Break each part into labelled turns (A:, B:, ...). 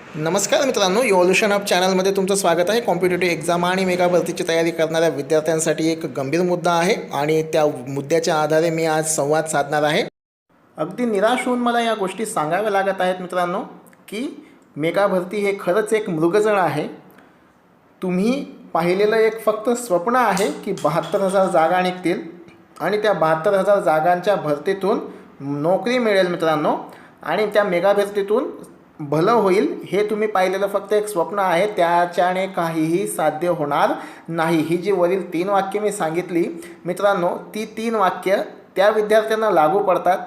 A: नमस्कार मित्रांनो, evolution of चॅनलमध्ये तुमचं स्वागत आहे। कॉम्पिटिटिव्ह एक्झाम आणि मेगा भरतीची तयारी करणाऱ्या विद्यार्थ्यांसाठी एक गंभीर मुद्दा आहे आणि त्या मुद्द्याच्या आधारे मी आज संवाद साधणार आहे। अगदी निराश होऊन मला या गोष्टी सांगाव्या लागत आहेत मित्रांनो की मेगा भरती हे खरंच एक मृगजळ आहे। तुम्ही पाहिलेलं एक फक्त स्वप्न आहे की 72,000 जागा निघतील आणि त्या 72,000 जागांच्या भरतीतून नोकरी मिळेल मित्रांनो आणि त्या मेगा भरतीतून भलं होईल हे तुम्ही पाहिलेलं फक्त एक स्वप्न आहे। त्याच्याने काहीही साध्य होणार नाही। ही जी वरील 3 वाक्य मी सांगितली मित्रांनो, ती 3 वाक्य त्या विद्यार्थ्यांना लागू पडतात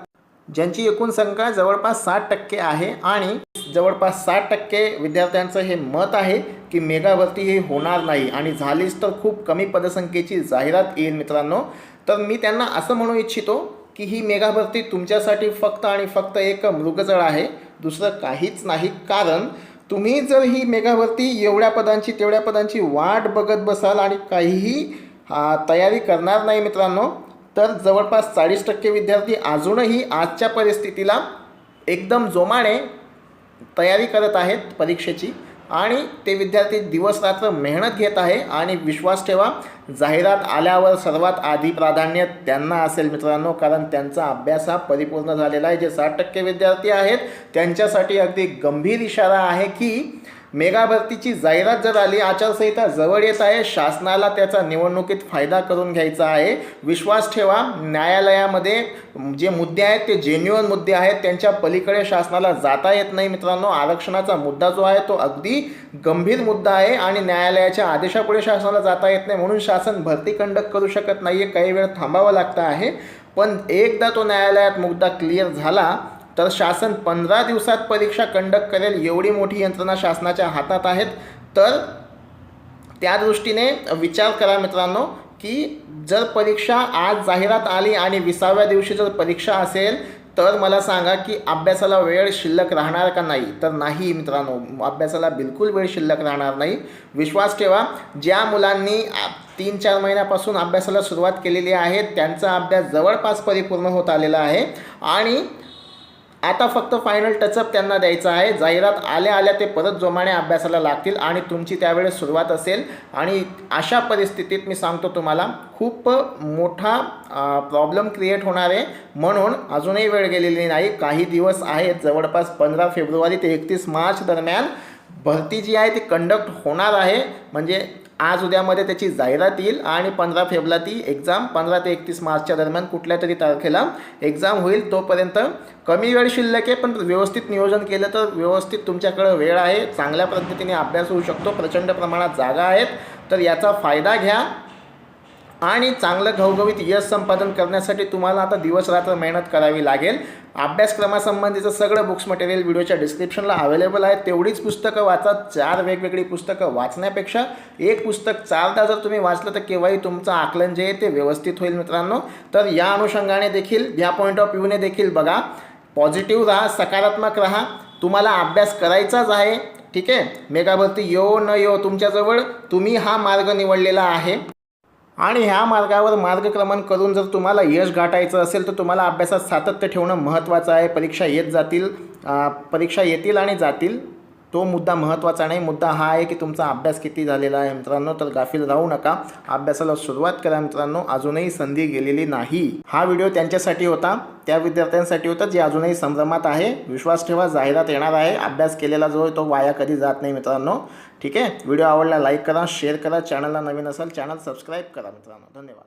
A: ज्यांची एकूण संख्या जवळपास 60% आहे आणि जवळपास 60% विद्यार्थ्यांचं हे मत आहे की मेगा भरती हे होणार नाही आणि झालीच तर खूप कमी पदसंख्येची जाहिरात येईल मित्रांनो। तर मी त्यांना असं म्हणू इच्छितो की ही मेगा भरती तुमच्यासाठी फक्त आणि फक्त एक मृगजळ आहे, दुसरं काहीच नाही। कारण तुम्ही जर ही मेगा भरती एवढ्या पदांची तेवढ्या पदांची वाट बघत बसाल आणि काहीही तयारी करणार नाही मित्रांनो, तर जवळपास 40% विद्यार्थी अजूनही आजच्या परिस्थितीला एकदम जोमाने तयारी करत आहेत परीक्षेची आणि ते विद्यार्थी दिवस रात्र मेहनत घेत आहे आणि विश्वास ठेवा, जाहिरात आल्यावर सर्वात आधी प्राधान्य त्यांना असेल मित्रांनो, कारण त्यांचा अभ्यास हा परिपूर्ण झालेला आहे। जे 60% विद्यार्थी आहेत त्यांच्यासाठी अगदी गंभीर इशारा आहे की मेगा भरतीची जाहिरात जर आली, आचारसंहिता जवळ येत आहे, शासनाला त्याचा निवडणुकीत फायदा करून घ्यायचा आहे। विश्वास ठेवा, न्यायालयामध्ये जे मुद्दे आहेत ते जेन्युइन मुद्दे आहेत, त्यांच्या पलीकडे शासनाला जाता येत नाही मित्रांनो। आरक्षणाचा मुद्दा जो आहे तो अगदी गंभीर मुद्दा आहे आणि न्यायालयाच्या आदेशापुढे शासनाला जाता येत नाही, म्हणून शासन भरती कंडक्ट करू शकत नाही आहे, काही वेळ थांबावं लागतं आहे। पण एकदा तो न्यायालयात मुद्दा क्लिअर झाला तर शासन 15 दिवसात परीक्षा कंडक्ट करेल, एवढी मोठी यंत्रणा शासनाच्या हातात आहेत। तर त्या दृष्टीने विचार करा मित्रांनो की जर परीक्षा आज जाहिरात आली आणि 20व्या दिवशी जर परीक्षा असेल तर मला सांगा की अभ्यासाला वेळ शिल्लक राहणार का नाही? तर नाही मित्रांनो, अभ्यासाला बिलकुल वेळ शिल्लक राहणार नाही। विश्वास ठेवा, ज्या मुलांनी 3-4 महिन्यापासून अभ्यासाला सुरुवात केलेली आहे त्यांचा अभ्यास जवळपास परिपूर्ण होत आलेला आहे आणि आता फक्त फायनल टचअप त्यांना द्यायचा आहे। जाहिरात आल्या आल्या ते परत जोमाने अभ्यासाला लागतील आणि तुमची त्यावेळेस सुरुवात असेल आणि अशा परिस्थितीत मी सांगतो तुम्हाला खूप मोठा प्रॉब्लेम क्रिएट होणार आहे। म्हणून अजूनही वेळ गेलेली नाही, काही दिवस आहेत, जवळपास 15 फेब्रुवारी ते 31 मार्च दरम्यान भरती जी आहे ती कंडक्ट होणार आहे। म्हणजे आज उद्यामध्ये त्याची जाहिरात येईल आणि 15 फेब्रुवारीला ती एक्झाम 15 ते 31 मार्चच्या दरम्यान कुठल्या तरी तारखेला एक्झाम होईल। तोपर्यंत कमी वेळ शिल्लक आहे, पण व्यवस्थित नियोजन केलं तर व्यवस्थित तुमच्याकडे वेळ आहे, चांगल्या पद्धतीने अभ्यास होऊ शकतो, प्रचंड प्रमाणात जागा आहेत। तर याचा फायदा घ्या आणि चांगलं घवघवीत यश संपादन करण्यासाठी तुम्हाला आता दिवस रात्र मेहनत करावी लागेल। अभ्यासक्रमासंबंधीचं सगळं बुक्स मटेरियल व्हिडिओच्या डिस्क्रिप्शनला अवेलेबल आहे, तेवढीच पुस्तकं वाचा। 4 वेगवेगळी पुस्तकं वाचण्यापेक्षा एक पुस्तक 4दा जर तुम्ही वाचलं तर केव्हाही तुमचं आकलन जे आहे ते व्यवस्थित होईल मित्रांनो। तर या अनुषंगाने देखील, या पॉईंट ऑफ व्ह्यूने देखील बघा, पॉझिटिव्ह राहा, सकारात्मक राहा। तुम्हाला अभ्यास करायचाच आहे, ठीक आहे। मेगा भरती येऊ न येऊ तुमच्याजवळ तुम्ही हा मार्ग निवडलेला आहे आणि ह्या मार्गावर मार्गक्रमण करून जर तुम्हाला यश गाठायचं असेल तर तुम्हाला अभ्यासात सातत्य ठेवणं महत्त्वाचं आहे। परीक्षा येतील आणि जातील, तो मुद्दा महत्त्वाचा नाही। मुद्दा हा आहे की तुमचा अभ्यास किती झालेला आहे मित्रांनो। तर गाफील राहू नका, अभ्यासाला सुरुवात करा मित्रांनो, अजूनही संधी गेलेली नाही। हा व्हिडिओ त्यांच्यासाठी होता, त्या विद्यार्थ्यांसाठी होता जे अजूनही संभ्रमात आहे। विश्वास ठेवा, जाहिरात येणार आहे, अभ्यास केलेला जो आहे तो वाया कधी जात नाही मित्रांनो, ठीक आहे। व्हिडिओ आवडला लाईक करा, शेअर करा, चॅनलला नवीन असाल चॅनल सबस्क्राईब करा मित्रांनो। धन्यवाद।